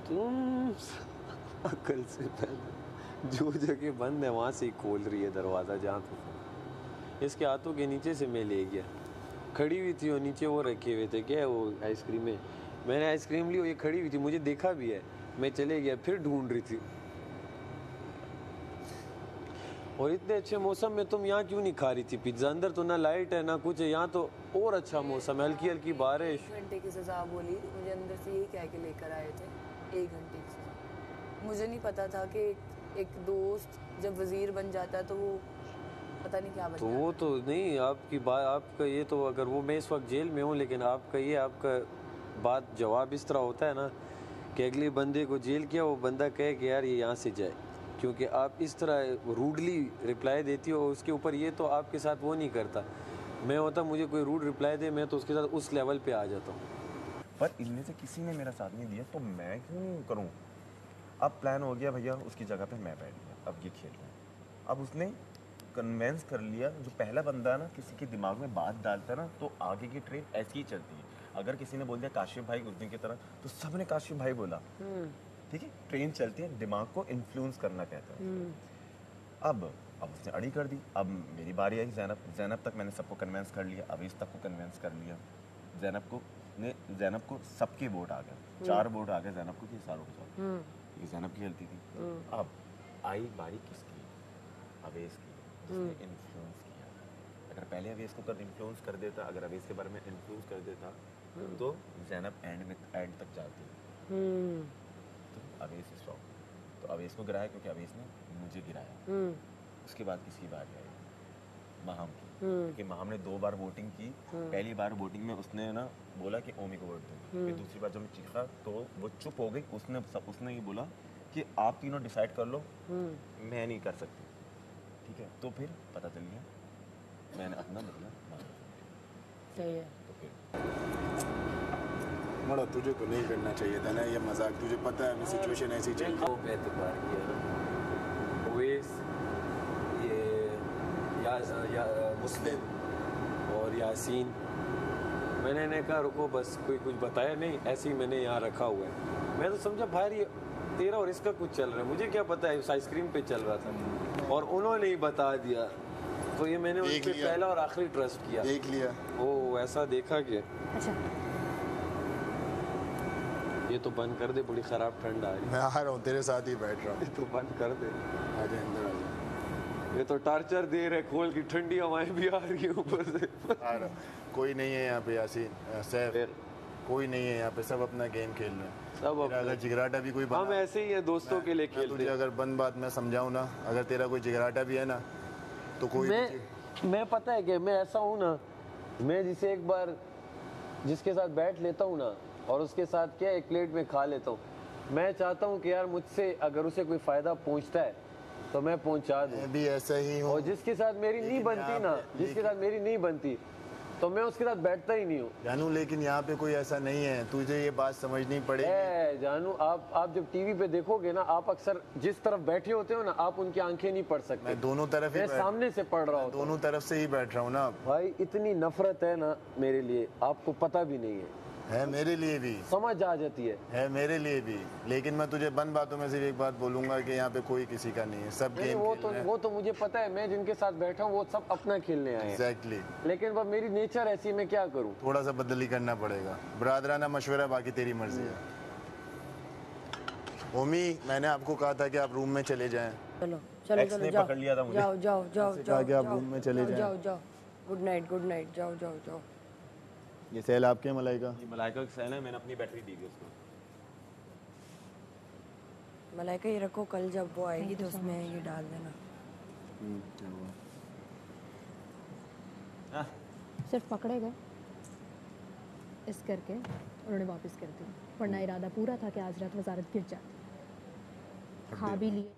तुम अकल से पैदा, जो जगह बंद है वहाँ से ही खोल रही है दरवाज़ा जहाँ तो इसके हाथों के नीचे से मैं ले गया। खड़ी हुई थी और नीचे वो रखे हुए थे, क्या है वो आइसक्रीमें, मैंने आइसक्रीम ली और ये खड़ी हुई थी, मुझे देखा भी है, मैं चले गया, फिर ढूंढ रही थी। और इतने अच्छे मौसम में तुम यहाँ क्यों नहीं खा रही थी पिज्ज़ा? अंदर तो ना लाइट है ना कुछ है, यहाँ तो और अच्छा मौसम है, हल्की हल्की बारिश। 1 घंटे की सज़ा बोली मुझे, अंदर से यही कह के लेकर आए थे 1 घंटे की सज़ा। मुझे नहीं पता था कि एक दोस्त जब वज़ीर बन जाता है तो वो पता नहीं क्या बन तो जाता वो है। तो नहीं, आपकी बात, आपका ये तो, अगर वो, मैं इस वक्त जेल में हूँ, लेकिन आपका ये, आपका बात जवाब इस तरह होता है ना कि अगले बंदे को जेल किया, वो बंदा कहे कि यार ये यहाँ से जाए, क्योंकि आप इस तरह रूडली रिप्लाई देती हो। उसके ऊपर ये तो आपके साथ वो नहीं करता, मैं होता मुझे कोई रूड रिप्लाई दे, मैं तो उसके साथ उस लेवल पे आ जाता हूँ। पर इनमें से किसी ने मेरा साथ नहीं दिया तो मैं क्यों करूँ? अब प्लान हो गया भैया, उसकी जगह पे मैं बैठ गया, अब ये खेल रहा है। अब उसने कन्वेंस कर लिया, जो पहला बंदा ना किसी के दिमाग में बात डालता है ना तो आगे की ट्रेन ऐसी ही चलती है। अगर किसी ने बोल दिया काशिफ भाई उस दिन की तरह, तो सबने काशिफ भाई बोला। ठीक है, ट्रेन चलती है, दिमाग को इन्फ्लुएंस करना कहता है। अब उसने अड़ी कर दी। अब मेरी बारी आई, जैनब तक मैंने सबको कन्वेंस कर लिया, अवीस तक को कन्वेंस कर लिया। जैनब को सबके वोट आ गए, 4 वोट आ गए जैनब को कि सारों के साथ, ये जैनब की गलती थी। अब आई बारी किसकी? अवेश की, जिसने इन्फ्लुएंस किया। अगर पहले अवेश को इन्फ्लुएंस कर देता, अगर अवेश के बारे में इन्फ्लुएंस कर देता तो जैनब एंड तक जाती। तो अवेश स्टॉप, तो अवेश को गिराया क्योंकि अवेश ने मुझे गिराया। उसके बाद किसकी बारी आई? माहम की, क्योंकि माहम ने 2 बार वोटिंग की। पहली बार वोटिंग में उसने ना बोला कि ओमी को वोट दूंगी, फिर दूसरी बार जब मैं चीखा तो वो चुप हो गई। उसने ये बोला कि आप तीनों डिसाइड कर लो, मैं नहीं कर सकती। ठीक है, तो फिर पता चल गया, मैंने अपना बदला मांगा। सही है। तो फिर मरो, तुझे तो नहीं करना चाहिए था ना ये मजाक, तुझे पता है अभी सिचुएशन ऐसी चल रही है। वो एतबार किया ओवैस, ये या मुस्लिम और यासीन, मैंने इन्हें कहा रुको बस, कोई कुछ बताया नहीं, ऐसे ही मैंने यहाँ रखा हुआ है। मैं तो समझा भाई ये तेरा और इसका कुछ चल रहा है, मुझे क्या पता है उस आइसक्रीम पे चल रहा था, और उन्होंने ही बता दिया। तो ये मैंने उस देख पे लिया। पहला और आखिरी ट्रस्ट किया। देख लिया। ओ ऐसा देखा कि अच्छा ये तो बंद कर दे, बड़ी ख़राब ठंड आ रही मैं आ रहा हूँ, तेरे साथ ही बैठ रहा हूँ। है, तो बंद कर दे। आजा अंदर आजा। ये तो टार्चर दे रहे, खोल की ठंडी हवाएं भी आ रही है ऊपर से। आ रहा हूँ। कोई नहीं है यहाँ पे यासीन, सैफ, फिर कोई नहीं है यहाँ पे, सब अपना गेम खेल रहे हैं। सब तेरा अगर जिगराटा भी कोई हम ऐसे ही हैं, दोस्तों के लिए मैं खेलते तुझे हैं। अगर बंद बात मैं समझाऊँ ना, अगर तेरा कोई जिगराटा भी है ना तो कोई मैं पता है कि मैं ऐसा हूँ ना, मैं जिसे एक बार जिसके साथ बैठ लेता हूँ ना और उसके साथ क्या एक प्लेट में खा लेता हूँ, मैं चाहता हूँ कि यार मुझसे अगर उसे कोई फ़ायदा पहुँचता है तो मैं पहुँचा दूँ। मैं भी ऐसा ही हूँ। और जिसके साथ मेरी नहीं लेकिन बनती यहाँ ना, पे- जिसके साथ मेरी नहीं बनती तो मैं उसके साथ बैठता ही नहीं हूँ। जानू, लेकिन यहाँ पे कोई ऐसा नहीं है, तुझे ये बात समझनी पड़ेगी। जानू, आप जब टीवी पे देखोगे ना, आप अक्सर जिस तरफ बैठे होते हो ना, आप उनकी आंखें नहीं पढ़ सकते। मैं दोनों तरफ ही मैं सामने से पढ़ रहा हूँ, दोनों तरफ से ही बैठ रहा हूँ ना। भाई इतनी नफरत है ना मेरे लिए, आपको पता भी नहीं है मेरे लिए भी, समझ आ जाती है मेरे लिए भी, लेकिन मैं तुझे बंद बातों में सिर्फ एक बात बोलूंगा कि यहाँ पे कोई किसी का नहीं है, सब नहीं, गेम वो तो मुझे पता है, मैं जिनके साथ बैठा हूँ वो सब अपना खेलने आए हैं। एग्जैक्टली। लेकिन अब मेरी नेचर ऐसी है, मैं क्या करूँ? थोड़ा सा बदली करना पड़ेगा, बरादराना मशवरा, बाकी तेरी मर्जी है। ओमी, मैंने आपको कहा था कि आप रूम में चले जाएं। चलो चलो एक्स चलो ने जाओ पकड़ लिया था मुझे। जाओ जाओ जाओ कहा जाओ कि आप जाओ, रूम में चले जाएं। जाओ जाओ, गुड नाइट जाओ जाओ जाओ। ये सेल आपके हैं मलाइका? ये मलाइका का सेल है, मैंने अपनी बैटरी दी थी उसको। मलाइका ये रखो, कल जब वो आएगी तो उसमें ये डाल देना। सिर्फ पकड़े गए इस करके उन्होंने वापस कर दी, वरना इरादा पूरा था कि आज रात वजारत गिर जाती। खा भी लिए।